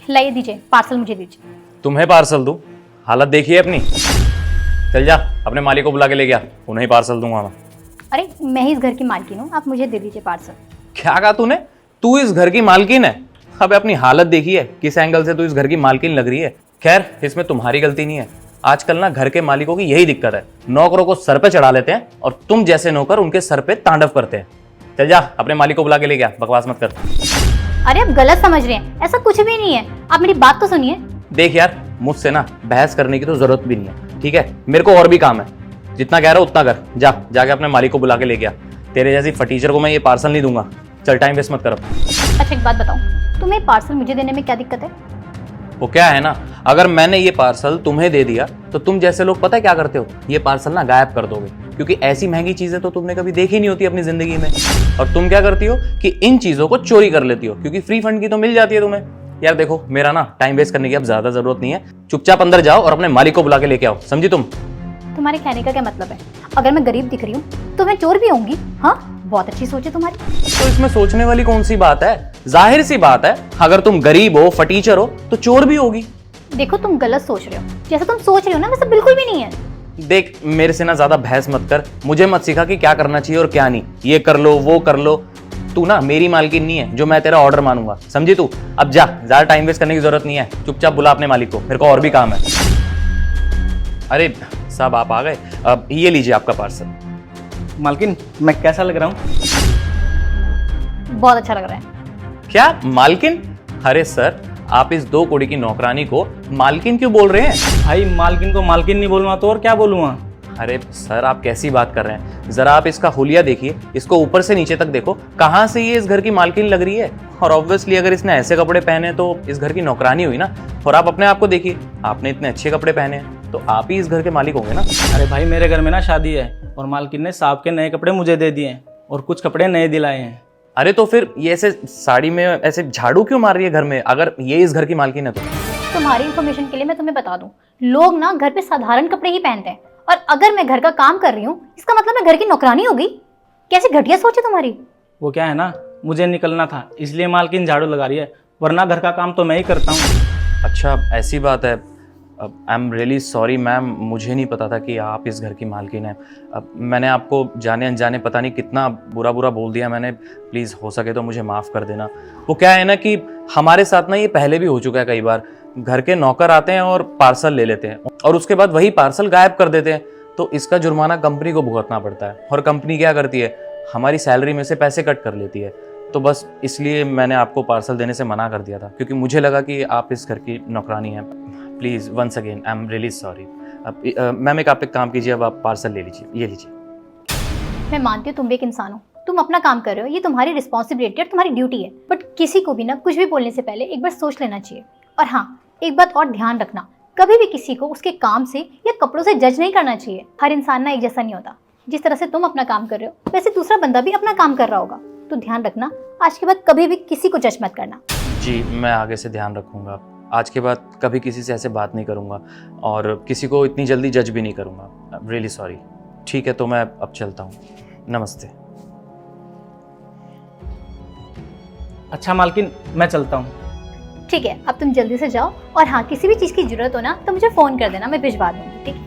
लाइए दीजिए पार्सल, मुझे दीजिए। तुम्हें पार्सल दूं? हालत देखिए अपनी। चल जा, अपने मालिक को बुला के ले गया, उन्हें ही पार्सल दूंगा मैं। अरे मैं ही इस घर की मालकिन हूँ, आप मुझे दे दीजिए पार्सल। क्या कहा तूने? तू इस घर की मालकिन है? अबे अपनी हालत देखी है, किस एंगल से तू इस घर की मालकिन लग रही है। खैर इसमें तुम्हारी गलती नहीं है। आजकल ना घर के मालिकों की यही दिक्कत है, नौकरों को सर पे चढ़ा लेते हैं और तुम जैसे नौकर उनके सर पे तांडव करते हैं। चल जा, अपने मालिक को बुला के ले गया, बकवास मत कर। अरे आप गलत समझ रहे हैं, ऐसा कुछ भी नहीं है, आप मेरी बात तो सुनिए। देख यार, मुझसे ना बहस करने की तो जरूरत भी नहीं है, ठीक है? मेरे को और भी काम है, जितना कह रहा हूं उतना कर। जाके अपने मालिक को बुला के ले गया। तेरे जैसी फटीचर को मैं ये पार्सल नहीं दूंगा। चल टाइम वेस्ट मत कर अब। अच्छा एक बात बताओ, तुम्हें पार्सल मुझे देने में क्या दिक्कत है? वो क्या है ना, अगर मैंने ये पार्सल तुम्हें दे दिया तो तुम जैसे लोग पता है क्या करते हो, ये पार्सल ना गायब कर दोगे, क्योंकि ऐसी महंगी चीजें तो तुमने कभी देखी नहीं होती अपनी जिंदगी में। और तुम क्या करती हो कि इन चीजों को चोरी कर लेती हो, क्योंकि फ्री फंड की तो मिल जाती है तुम्हें। यार देखो, मेरा ना टाइम वेस्ट करने की अब ज्यादा जरूरत नहीं है। चुपचाप अंदर जाओ और अपने मालिक को बुला के लेके आओ, समझी तुम? तुम्हारे कहने का क्या मतलब है? अगर मैं गरीब दिख रही हूँ तो मैं चोर भी होंगी? हाँ, बहुत अच्छी सोच है तुम्हारी। तो इसमें सोचने वाली कौन सी बात है? जाहिर सी बात है, अगर तुम गरीब हो, फटीचर हो, तो चोर भी होगी। देखो तुम गलत सोच रहे हो, जैसा तुम सोच रहे हो ना वैसा बिल्कुल भी नहीं है। देख, मेरे से ना ज्यादा बहस मत कर, मुझे मत सिखा कि क्या करना चाहिए और क्या नहीं। ये कर लो, वो कर लो। तू ना मेरी मालकिन नहीं है जो मैं तेरा ऑर्डर मानूंगा, समझी तू? अब जा, ज्यादा टाइम वेस्ट करने की जरूरत नहीं है। चुपचाप बुला अपने मालिक को, मेरे को और भी काम है। अरे साहब, आप आ गए। अब ये लीजिए आपका पार्सल। मालकिन, मैं कैसा लग रहा हूँ? बहुत अच्छा लग रहा है। क्या मालकिन? अरे सर, आप इस 2 कौड़ी की नौकरानी को मालकिन क्यों बोल रहे हैं? भाई मालकिन को मालकिन नहीं बोलूँगा तो और क्या बोलूँगा? अरे सर, आप कैसी बात कर रहे हैं? जरा आप इसका हुलिया देखिए, इसको ऊपर से नीचे तक देखो, कहाँ से ये इस घर की मालकिन लग रही है। और ऑब्वियसली अगर इसने ऐसे कपड़े पहने तो इस घर की नौकरानी हुई ना। और आप अपने आप को देखिए, आपने इतने अच्छे कपड़े पहने हैं तो आप ही इस घर के मालिक होंगे ना। अरे भाई, मेरे घर में ना शादी है और मालकिन ने साहब के नए कपड़े मुझे दे दिए हैं और कुछ कपड़े नए दिलाए हैं। अरे तो फिर ये ऐसे साड़ी में ऐसे झाड़ू क्यों मार रही है घर में, अगर ये इस घर की मालकिन है तो? तुम्हारी इंफॉर्मेशन के लिए मैं तुम्हें बता दूं, लोग ना घर पे साधारण कपड़े ही पहनते हैं, और अगर मैं घर का काम कर रही हूँ इसका मतलब मैं घर की नौकरानी होगी? कैसी घटिया सोच है तुम्हारी। वो क्या है ना, मुझे निकलना था इसलिए मालकिन झाड़ू लगा रही है, वरना घर का काम तो मैं ही करता हूँ। अच्छा ऐसी बात है। आई एम रियली सॉरी मैम, मुझे नहीं पता था कि आप इस घर की मालकिन हैं। अब मैंने आपको जाने अनजाने पता नहीं कितना बुरा बोल दिया मैंने। प्लीज़ हो सके तो मुझे माफ़ कर देना। वो क्या है ना कि हमारे साथ ना ये पहले भी हो चुका है कई बार। घर के नौकर आते हैं और पार्सल ले लेते हैं और उसके बाद वही पार्सल गायब कर देते हैं, तो इसका जुर्माना कंपनी को भुगतना पड़ता है। और कंपनी क्या करती है, हमारी सैलरी में से पैसे कट कर लेती है। तो बस इसलिए मैंने आपको पार्सल देने से मना कर दिया था, क्योंकि मुझे लगा कि आप इस घर की नौकरानी हैं। Please once again I am really sorry. अब मैम एक आप एक काम कीजिए, अब आप पार्सल ले लीजिए, ये लीजिए। मैं मानती हूँ तुम भी एक इंसान हो, तुम अपना काम कर रहे हो, ये तुम्हारी रिस्पॉन्सिबिलिटी और तुम्हारी ड्यूटी है, बट किसी को भी ना कुछ भी बोलने से पहले एक बार सोच लेना चाहिए। और हाँ, एक बात और ध्यान रखना, कभी भी किसी को उसके काम से या कपड़ों से जज नहीं करना चाहिए। हर इंसान ना एक जैसा नहीं होता। जिस तरह से तुम अपना काम कर रहे हो वैसे दूसरा बंदा भी अपना काम कर रहा होगा, तो ध्यान रखना, आज के बाद कभी भी किसी को जज मत करना। जी, मैं आगे से ध्यान रखूंगा। आज के बाद कभी किसी से ऐसे बात नहीं करूंगा और किसी को इतनी जल्दी जज भी नहीं करूंगा। Really sorry. ठीक है, तो मैं अब चलता हूँ। नमस्ते। अच्छा मालकिन, मैं चलता हूँ। ठीक है, अब तुम जल्दी से जाओ, और हाँ किसी भी चीज़ की जरूरत हो ना तो मुझे फ़ोन कर देना, मैं भिजवा दूँगी। ठीक है।